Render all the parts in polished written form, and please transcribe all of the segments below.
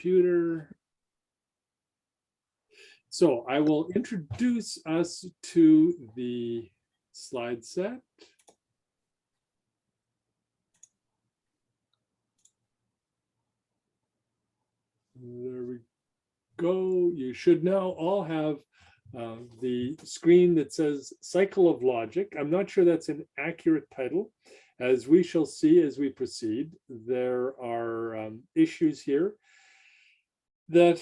computer. So I will introduce us to the slide set. There we go. You should now all have the screen that says Cycle of Logic. I'm not sure that's an accurate title. As we shall see as we proceed, there are issues here that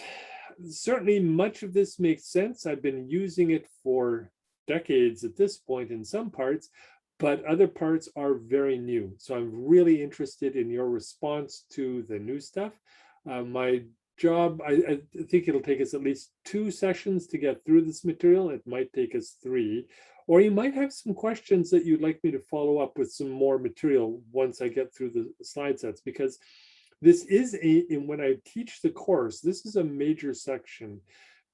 certainly much of this makes sense. I've been using it for decades at this point in some parts, but other parts are very new. So I'm really interested in your response to the new stuff. My job, I think it'll take us at least 2 sessions to get through this material. It might take us 3, or you might have some questions that you'd like me to follow up with some more material once I get through the slide sets, because this is when I teach the course, this is a major section,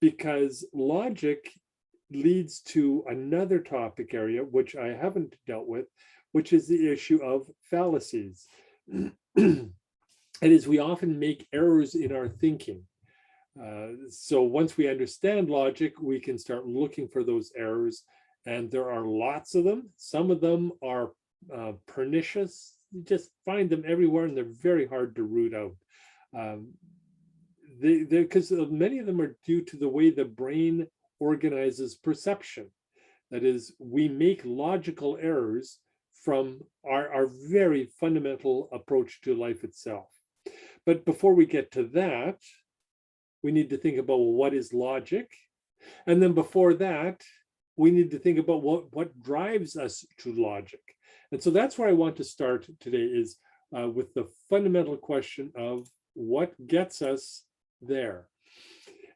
because logic leads to another topic area, which I haven't dealt with, which is the issue of fallacies. It is, we often make errors in our thinking. So once we understand logic, we can start looking for those errors, and there are lots of them. Some of them are pernicious. You just find them everywhere, and they're very hard to root out. Because many of them are due to the way the brain organizes perception. That is, we make logical errors from our very fundamental approach to life itself. But before we get to that, we need to think about what is logic. And then before that, we need to think about what drives us to logic. And so that's where I want to start today, is with the fundamental question of what gets us there.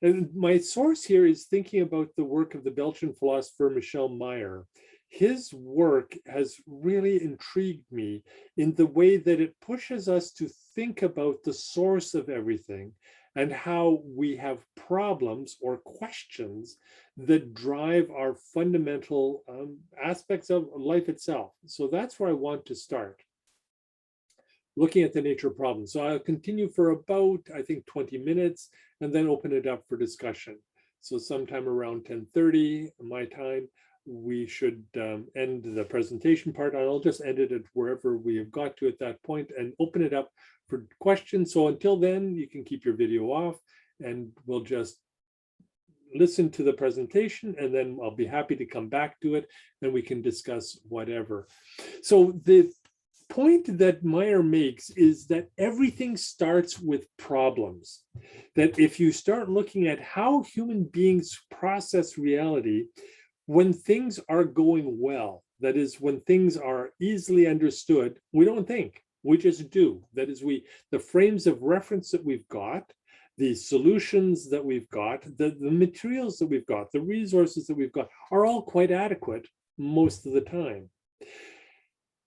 And my source here is thinking about the work of the Belgian philosopher Michel Meyer. His work has really intrigued me in the way that it pushes us to think about the source of everything and how we have problems or questions that drive our fundamental aspects of life itself. So that's where I want to start, looking at the nature of problems. So I'll continue for about, I think, 20 minutes and then open it up for discussion. So sometime around 10:30 my time, we should end the presentation part. I'll just end it at wherever we have got to at that point and open it up for questions. So until then, you can keep your video off and we'll just listen to the presentation, and then I'll be happy to come back to it and we can discuss whatever. So the point that Meyer makes is that everything starts with problems. That if you start looking at how human beings process reality, when things are going well, that is, when things are easily understood, we don't think, we just do. That is, the frames of reference that we've got, the solutions that we've got, the materials that we've got, the resources that we've got are all quite adequate most of the time.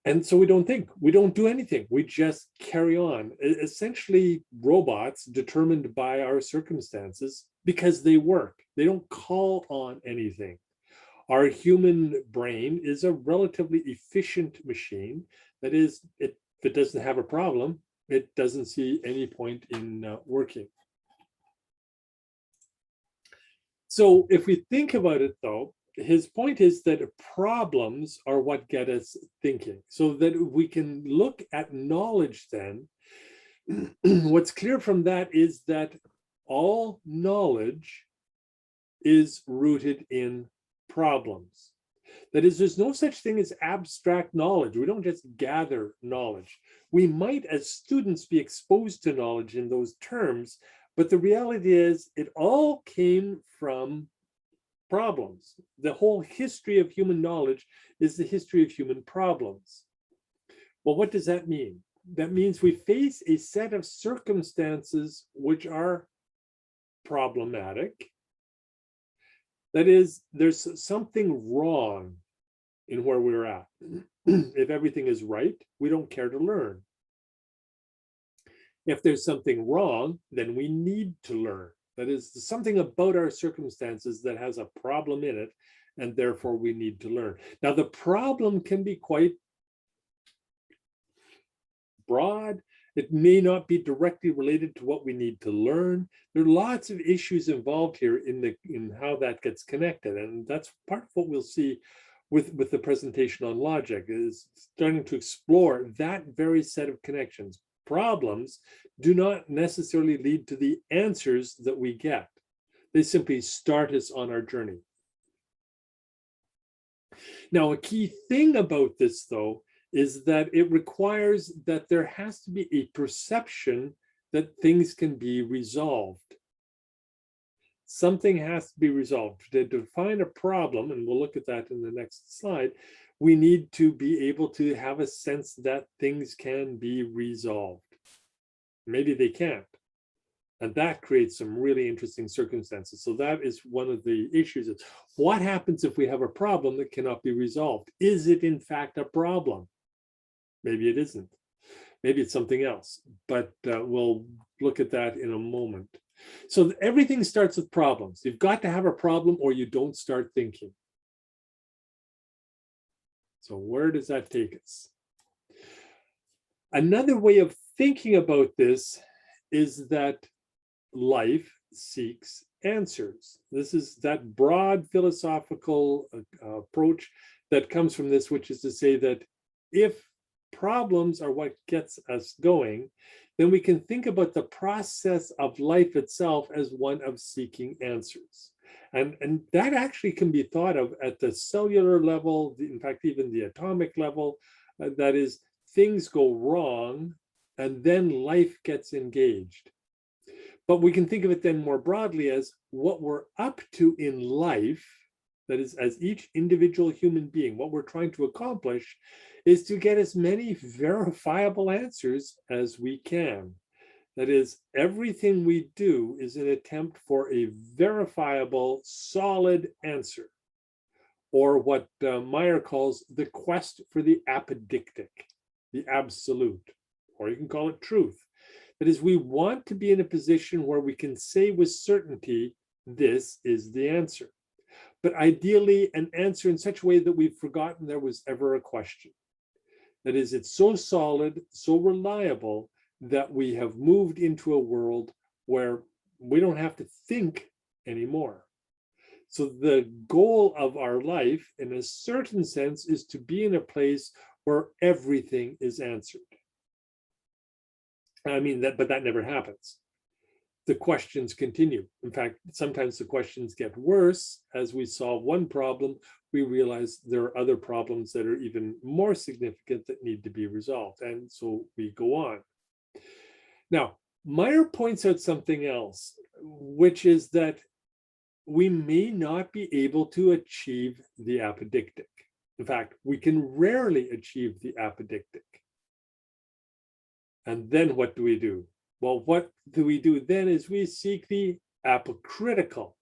And so we don't think, we don't do anything, we just carry on. Essentially, robots determined by our circumstances because they work. They don't call on anything. Our human brain is a relatively efficient machine. That is, if it doesn't have a problem, it doesn't see any point in working. So if we think about it, though, his point is that problems are what get us thinking, so that we can look at knowledge then. What's clear from that is that all knowledge is rooted in problems. That is, there's no such thing as abstract knowledge. We don't just gather knowledge. We might, as students, be exposed to knowledge in those terms, but the reality is it all came from problems. The whole history of human knowledge is the history of human problems. Well, what does that mean? That means we face a set of circumstances which are problematic. That is, there's something wrong in where we're at. If everything is right, we don't care to learn. If there's something wrong, then we need to learn. That is, something about our circumstances that has a problem in it, and therefore we need to learn. Now, the problem can be quite broad It may not be directly related to what we need to learn. There are lots of issues involved here in how that gets connected. And that's part of what we'll see with the presentation on logic, is starting to explore that very set of connections. Problems do not necessarily lead to the answers that we get. They simply start us on our journey. Now, a key thing about this, though, is that it requires that there has to be a perception that things can be resolved. Something has to be resolved. To define a problem, and we'll look at that in the next slide, we need to be able to have a sense that things can be resolved. Maybe they can't. And that creates some really interesting circumstances. So that is one of the issues. Is what happens if we have a problem that cannot be resolved? Is it in fact a problem? Maybe it isn't. Maybe it's something else. But we'll look at that in a moment. So everything starts with problems. You've got to have a problem or you don't start thinking. So where does that take us? Another way of thinking about this is that life seeks answers. This is that broad philosophical approach that comes from this, which is to say that if problems are what gets us going, then we can think about the process of life itself as one of seeking answers. And that actually can be thought of at the cellular level, in fact, even the atomic level. That is, things go wrong and then life gets engaged. But we can think of it then more broadly as what we're up to in life, that is, as each individual human being, what we're trying to accomplish is to get as many verifiable answers as we can. That is, everything we do is an attempt for a verifiable, solid answer, or what Meyer calls the quest for the apodictic, the absolute, or you can call it truth. That is, we want to be in a position where we can say with certainty, this is the answer. But ideally, an answer in such a way that we've forgotten there was ever a question. That is, it's so solid, so reliable, that we have moved into a world where we don't have to think anymore. So the goal of our life, in a certain sense, is to be in a place where everything is answered. I mean, but that never happens. The questions continue. In fact, sometimes the questions get worse. As we solve one problem, we realize there are other problems that are even more significant that need to be resolved. And so we go on. Now, Meyer points out something else, which is that we may not be able to achieve the apodictic. In fact, we can rarely achieve the apodictic. And then what do we do? Well, what do we do then is we seek the apocritical.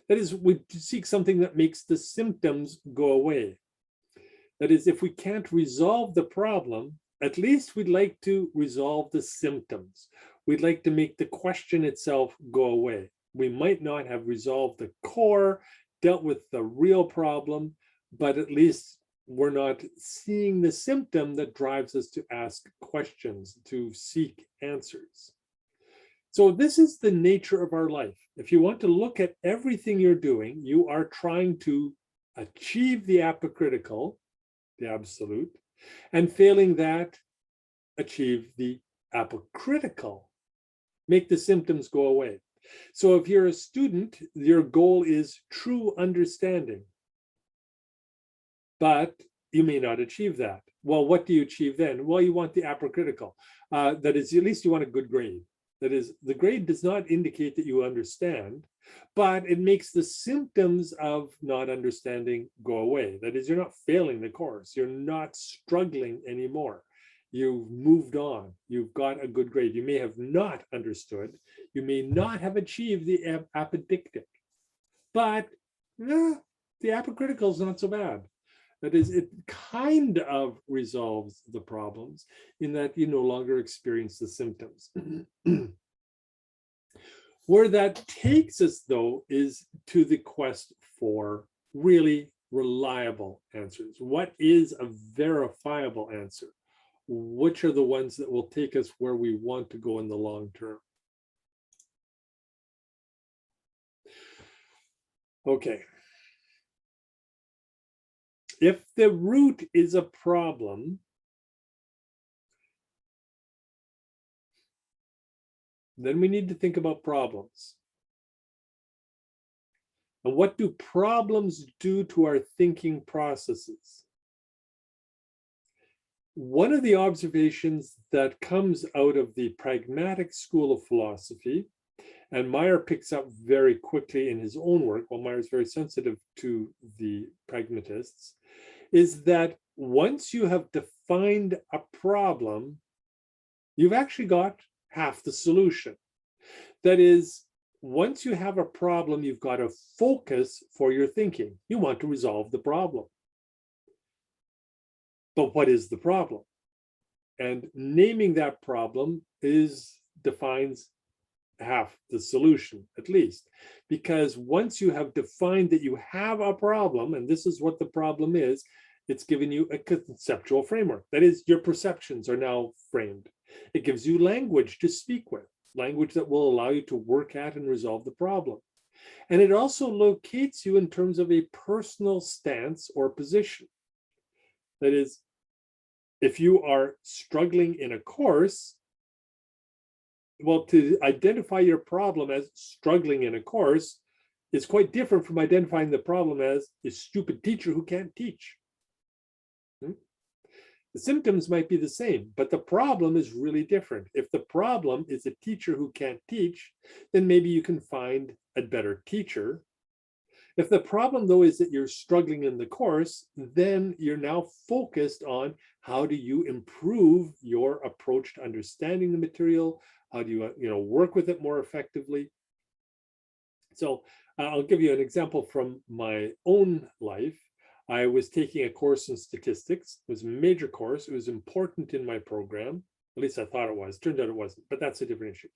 That is, we seek something that makes the symptoms go away. That is, if we can't resolve the problem, at least we'd like to resolve the symptoms. We'd like to make the question itself go away. We might not have resolved the core, dealt with the real problem, but at least we're not seeing the symptom that drives us to ask questions, to seek answers. So this is the nature of our life. If you want to look at everything you're doing, you are trying to achieve the apocritical, the absolute, and failing that, achieve the apocritical, make the symptoms go away. So if you're a student, your goal is true understanding, but you may not achieve that. Well, what do you achieve then? Well, you want the apocritical. That is, at least you want a good grade. That is, the grade does not indicate that you understand, but it makes the symptoms of not understanding go away. That is, you're not failing the course. You're not struggling anymore. You've moved on. You've got a good grade. You may have not understood. You may not have achieved the apodictic, but the apocritical is not so bad. That is, it kind of resolves the problems in that you no longer experience the symptoms. Where that takes us, though, is to the quest for really reliable answers. What is a verifiable answer? which are the ones that will take us where we want to go in the long term. Okay. If the root is a problem, then we need to think about problems. And what do problems do to our thinking processes? One of the observations that comes out of the pragmatic school of philosophy, and Meyer picks up very quickly in his own work, while Meyer's very sensitive to the pragmatists, is that once you have defined a problem, you've actually got half the solution. That is, once you have a problem, you've got a focus for your thinking. You want to resolve the problem. But what is the problem? And naming that problem defines half the solution, at least. Because once you have defined that you have a problem, and this is what the problem is, it's given you a conceptual framework. That is, your perceptions are now framed. It gives you language to speak with, language that will allow you to work at and resolve the problem. And it also locates you in terms of a personal stance or position. That is, if you are struggling in a course, well, to identify your problem as struggling in a course is quite different from identifying the problem as a stupid teacher who can't teach. The symptoms might be the same, but the problem is really different. If the problem is a teacher who can't teach, then maybe you can find a better teacher. If the problem, though, is that you're struggling in the course, then you're now focused on how do you improve your approach to understanding the material? How do you work with it more effectively? So I'll give you an example from my own life. I was taking a course in statistics. It was a major course. It was important in my program. At least I thought it was. Turned out it wasn't, but that's a different issue.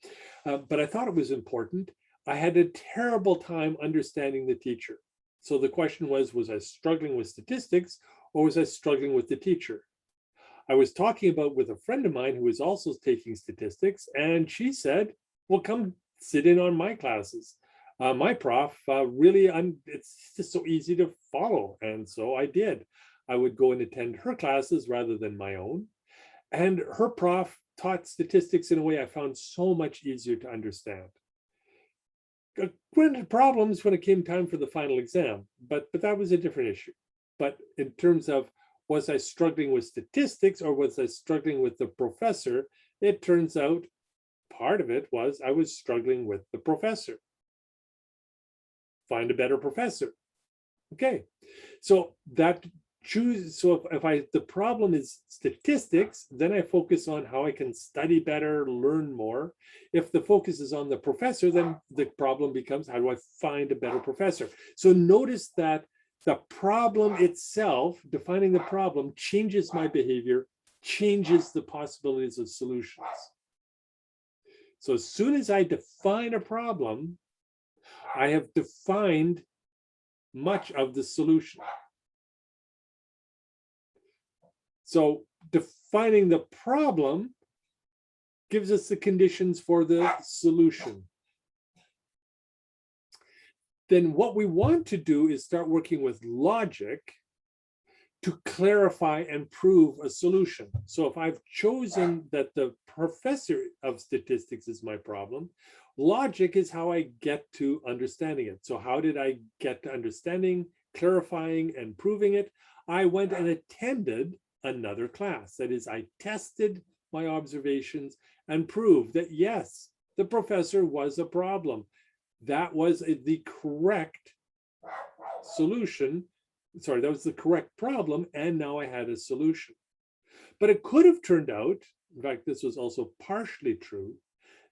But I thought it was important. I had a terrible time understanding the teacher. So the question was I struggling with statistics or was I struggling with the teacher? I was talking about with a friend of mine who was also taking statistics, and she said, well, come sit in on my classes. My prof it's just so easy to follow. And so I did. I would go and attend her classes rather than my own. And her prof taught statistics in a way I found so much easier to understand. Granted problems when it came time for the final exam, but that was a different issue. But in terms of was I struggling with statistics or was I struggling with the professor, it turns out part of it was I was struggling with the professor. Find a better professor. Okay, so if the problem is statistics, then I focus on how I can study better, learn more. If the focus is on the professor, then the problem becomes how do I find a better professor? So notice that the problem itself, defining the problem, changes my behavior, changes the possibilities of solutions. So as soon as I define a problem, I have defined much of the solution. So defining the problem gives us the conditions for the solution. Then what we want to do is start working with logic to clarify and prove a solution. So if I've chosen that the professor of statistics is my problem, logic is how I get to understanding it. So how did I get to understanding, clarifying, and proving it? I went and attended another class. That is, I tested my observations and proved that yes, the professor was a problem. That was the correct solution. Sorry, that was the correct problem, and now I had a solution. But it could have turned out, in fact, this was also partially true,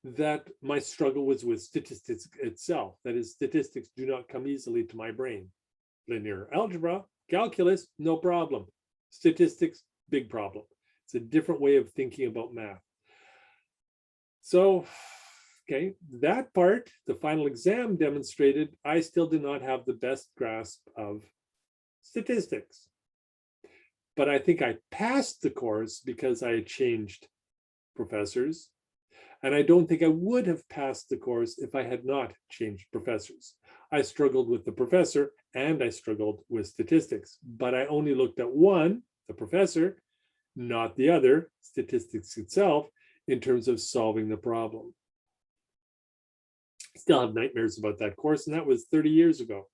that my struggle was with statistics itself. That is, statistics do not come easily to my brain. Linear algebra, calculus, no problem. Statistics, big problem. It's a different way of thinking about math. So, okay, that part, the final exam demonstrated I still did not have the best grasp of statistics. but I think I passed the course because I had changed professors. And I don't think I would have passed the course if I had not changed professors. I struggled with the professor and I struggled with statistics, but I only looked at one, the professor, not the other, statistics itself, in terms of solving the problem. I still have nightmares about that course, and that was 30 years ago.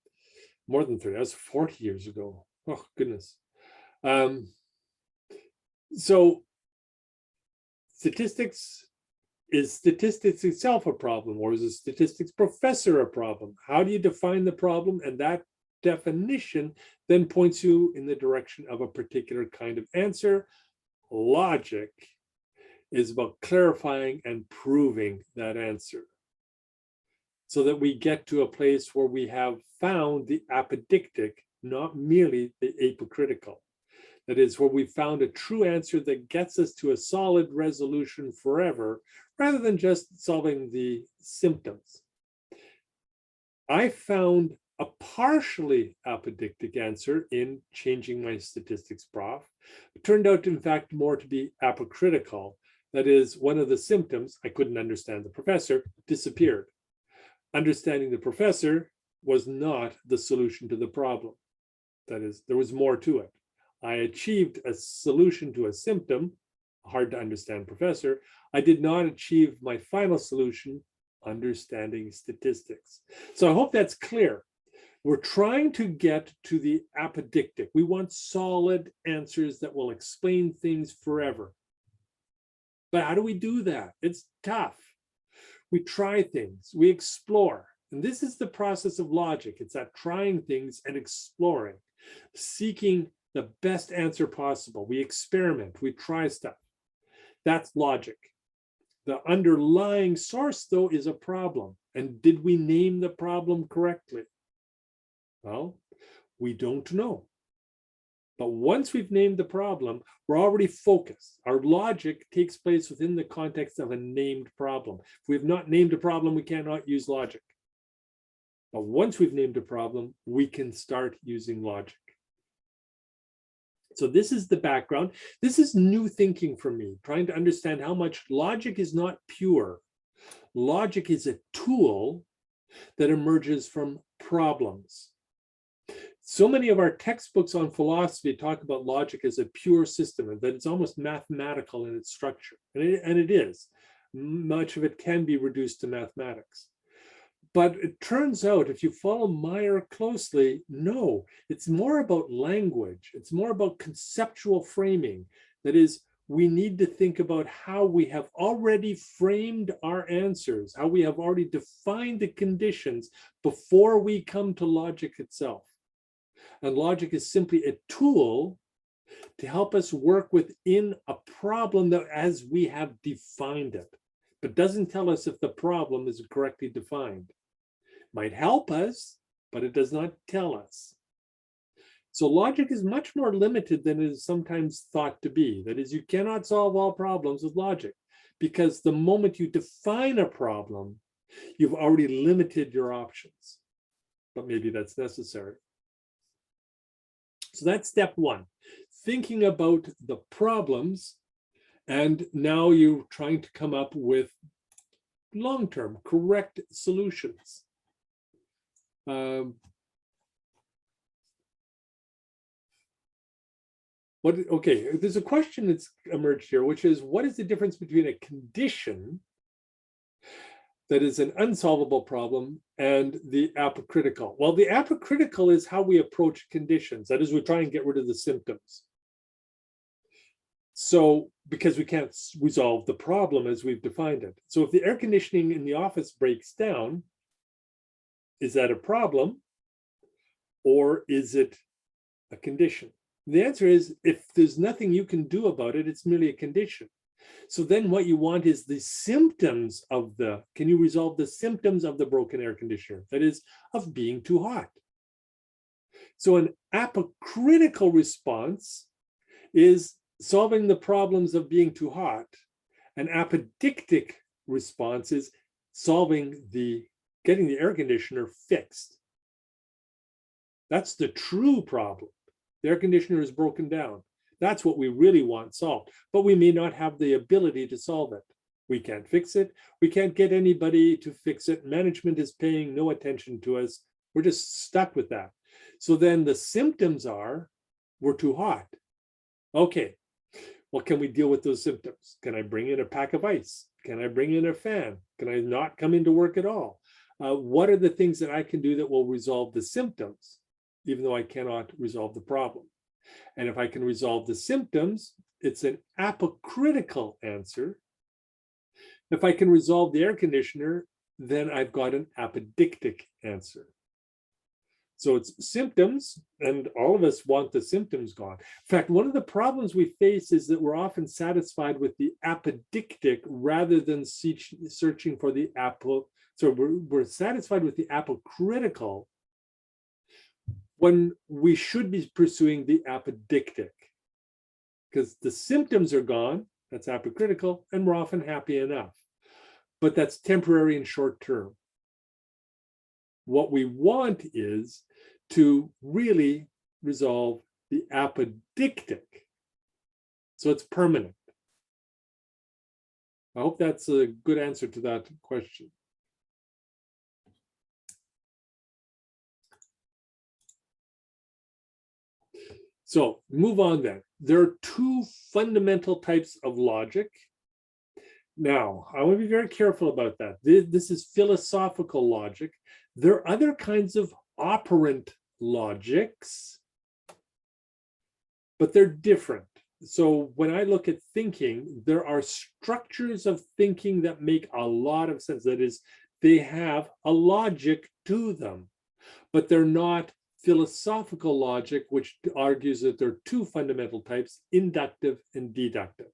More than 30, that was 40 years ago. Oh, goodness. So statistics, is statistics itself a problem, or is a statistics professor a problem? How do you define the problem? And that definition then points you in the direction of a particular kind of answer. Logic is about clarifying and proving that answer so that we get to a place where we have found the apodictic, not merely the apocritical. That is, where we found a true answer that gets us to a solid resolution forever, rather than just solving the symptoms. I found a partially apodictic answer in changing my statistics prof. It turned out, in fact, more to be apocritical. That is, one of the symptoms, I couldn't understand the professor, disappeared. Understanding the professor was not the solution to the problem. That is, there was more to it. I achieved a solution to a symptom, hard to understand professor. I did not achieve my final solution, understanding statistics. So I hope that's clear. We're trying to get to the apodictic. We want solid answers that will explain things forever. But how do we do that? It's tough. We try things, we explore. And this is the process of logic. It's that trying things and exploring, seeking the best answer possible. We experiment, we try stuff. That's logic. The underlying source, though, is a problem. And did we name the problem correctly? Well, we don't know. But once we've named the problem, we're already focused. Our logic takes place within the context of a named problem. If we have not named a problem, we cannot use logic. But once we've named a problem, we can start using logic. So this is the background. This is new thinking for me, trying to understand how much logic is not pure. Logic is a tool that emerges from problems. So many of our textbooks on philosophy talk about logic as a pure system, and that it's almost mathematical in its structure. And it is. Much of it can be reduced to mathematics. But it turns out, if you follow Meyer closely, no, it's more about language. It's more about conceptual framing. That is, we need to think about how we have already framed our answers, how we have already defined the conditions before we come to logic itself. And logic is simply a tool to help us work within a problem that as we have defined it, but doesn't tell us if the problem is correctly defined. Might help us, but it does not tell us. So logic is much more limited than it is sometimes thought to be. That is, you cannot solve all problems with logic, because the moment you define a problem, you've already limited your options. But maybe that's necessary. So that's step one, thinking about the problems, and now you're trying to come up with long-term correct solutions. Okay, there's a question that's emerged here, which is, what is the difference between a condition that is an unsolvable problem and the apocritical? Well, the apocritical is how we approach conditions. That is, we try and get rid of the symptoms. So, because we can't resolve the problem as we've defined it. So if the air conditioning in the office breaks down, is that a problem or is it a condition? The answer is, if there's nothing you can do about it, it's merely a condition. So then what you want is the symptoms of can you resolve the symptoms of the broken air conditioner? That is, of being too hot. So an apocritical response is solving the problems of being too hot. An apodictic response is getting the air conditioner fixed. That's the true problem. The air conditioner is broken down. That's what we really want solved, but we may not have the ability to solve it. We can't fix it. We can't get anybody to fix it. Management is paying no attention to us. We're just stuck with that. So then the symptoms are, we're too hot. Okay, well, can we deal with those symptoms? Can I bring in a pack of ice? Can I bring in a fan? Can I not come into work at all? What are the things that I can do that will resolve the symptoms, even though I cannot resolve the problem? And if I can resolve the symptoms, it's an apocritical answer. If I can resolve the air conditioner, then I've got an apodictic answer. So it's symptoms, and all of us want the symptoms gone. In fact, one of the problems we face is that we're often satisfied with the apodictic rather than searching for the so we're satisfied with the apocritical when we should be pursuing the apodictic, because the symptoms are gone, that's apocritical, and we're often happy enough. But that's temporary and short term. What we want is to really resolve the apodictic, so it's permanent. I hope that's a good answer to that question. So move on then. There are two fundamental types of logic. Now, I want to be very careful about that. This is philosophical logic. There are other kinds of operant logics, but they're different. So when I look at thinking, there are structures of thinking that make a lot of sense. That is, they have a logic to them, but they're not philosophical logic, which argues that there are two fundamental types, inductive and deductive.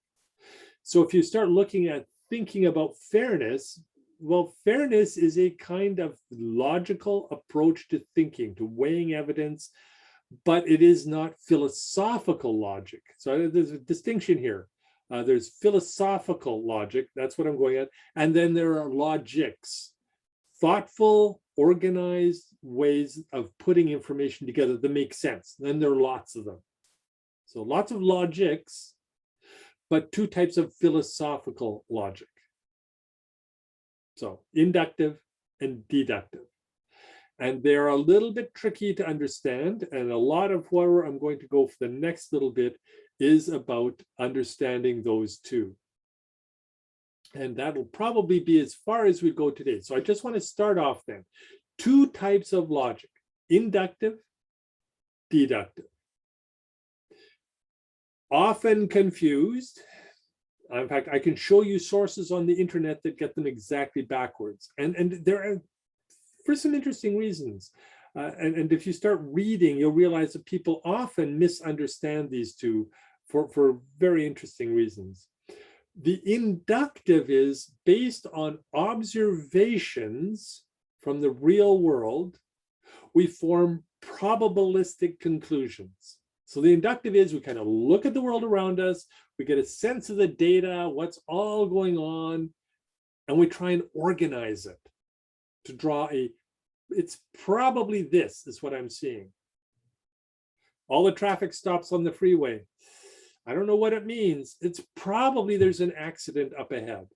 So if you start looking at thinking about fairness, well, fairness is a kind of logical approach to thinking, to weighing evidence, but it is not philosophical logic. So there's a distinction here. There's philosophical logic, that's what I'm going at. And then there are logics, thoughtful, organized ways of putting information together that make sense. Then there are lots of them. So lots of logics, but two types of philosophical logic. So inductive and deductive. And they're a little bit tricky to understand. And a lot of where I'm going to go for the next little bit is about understanding those two. And that'll probably be as far as we go today. So I just want to start off then. Two types of logic, inductive, deductive. Often confused. In fact, I can show you sources on the internet that get them exactly backwards. And there are, for some interesting reasons. And if you start reading, you'll realize that people often misunderstand these two for very interesting reasons. The inductive is based on observations from the real world. We form probabilistic conclusions. So the inductive is we kind of look at the world around us, we get a sense of the data, what's all going on, and we try and organize it to draw it's probably this is what I'm seeing. All the traffic stops on the freeway. I don't know what it means. It's probably there's an accident up ahead.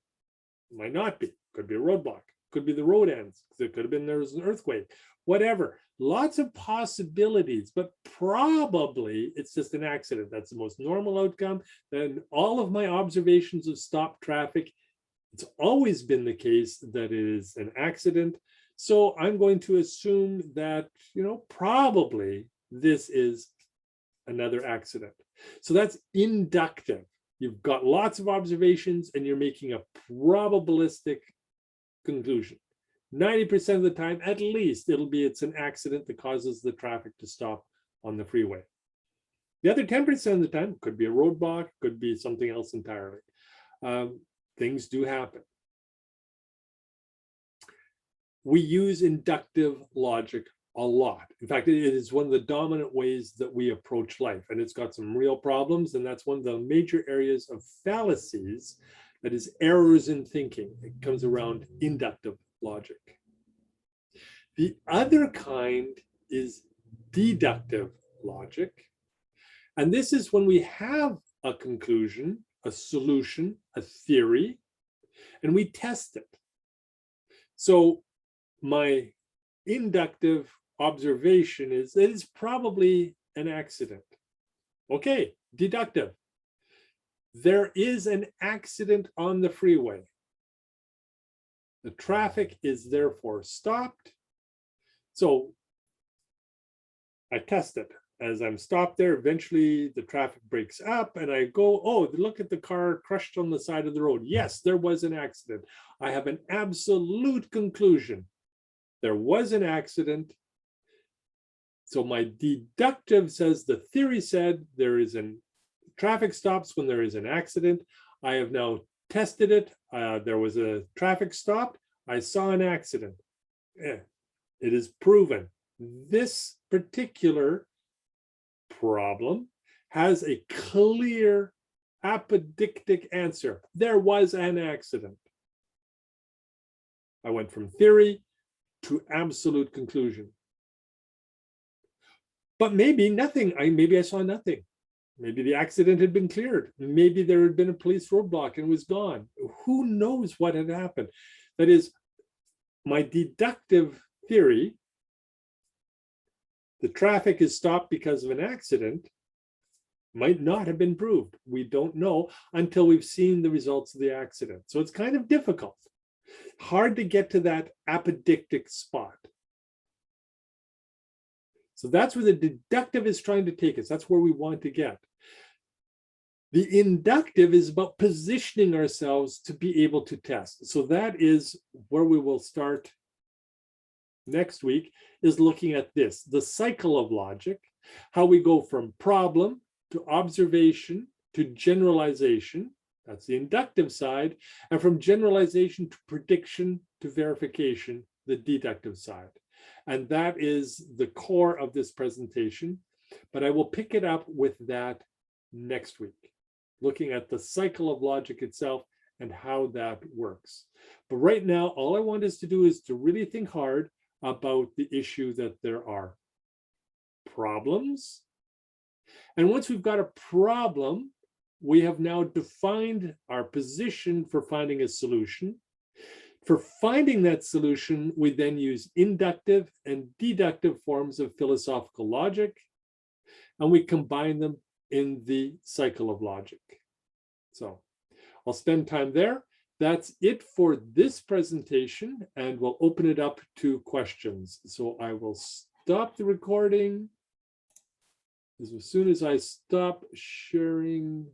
It might not be. Could be a roadblock. Could be the road ends. It could have been there's an earthquake. Whatever. Lots of possibilities, but probably it's just an accident. That's the most normal outcome. Then all of my observations of stopped traffic, it's always been the case that it is an accident. So I'm going to assume that, probably this is another accident. So that's inductive. You've got lots of observations and you're making a probabilistic conclusion. 90% of the time, at least, it's an accident that causes the traffic to stop on the freeway. The other 10% of the time could be a roadblock, could be something else entirely. Things do happen. We use inductive logic a lot. In fact, it is one of the dominant ways that we approach life, and it's got some real problems, and that's one of the major areas of fallacies, that is errors in thinking. It comes around inductive logic. The other kind is deductive logic, And this is when we have a conclusion, a solution, a theory, and we test it. So my inductive observation is that it's probably an accident. Okay, deductive. There is an accident on the freeway. The traffic is therefore stopped. So I test it. As I'm stopped there, eventually the traffic breaks up and I go, oh, look at the car crushed on the side of the road. Yes, there was an accident. I have an absolute conclusion. There was an accident. So my deductive says the theory said there is an traffic stops when there is an accident. I have now tested it. There was a traffic stop. I saw an accident. It is proven. This particular problem has a clear apodictic answer. There was an accident. I went from theory to absolute conclusion. But maybe nothing. Maybe I saw nothing. Maybe the accident had been cleared. Maybe there had been a police roadblock and it was gone. Who knows what had happened? That is, my deductive theory, the traffic is stopped because of an accident, might not have been proved. We don't know until we've seen the results of the accident. So it's kind of difficult. Hard to get to that apodictic spot. So that's where the deductive is trying to take us. That's where we want to get. The inductive is about positioning ourselves to be able to test. So that is where we will start next week, is looking at this, the cycle of logic, how we go from problem to observation to generalization. That's the inductive side. And from generalization to prediction to verification, the deductive side. And that is the core of this presentation. But I will pick it up with that next week, looking at the cycle of logic itself and how that works. But right now, all I want us to do is to really think hard about the issue that there are problems. And once we've got a problem, we have now defined our position for finding a solution. For finding that solution, we then use inductive and deductive forms of philosophical logic, and we combine them in the cycle of logic. So I'll spend time there. That's it for this presentation, and we'll open it up to questions. So I will stop the recording as soon as I stop sharing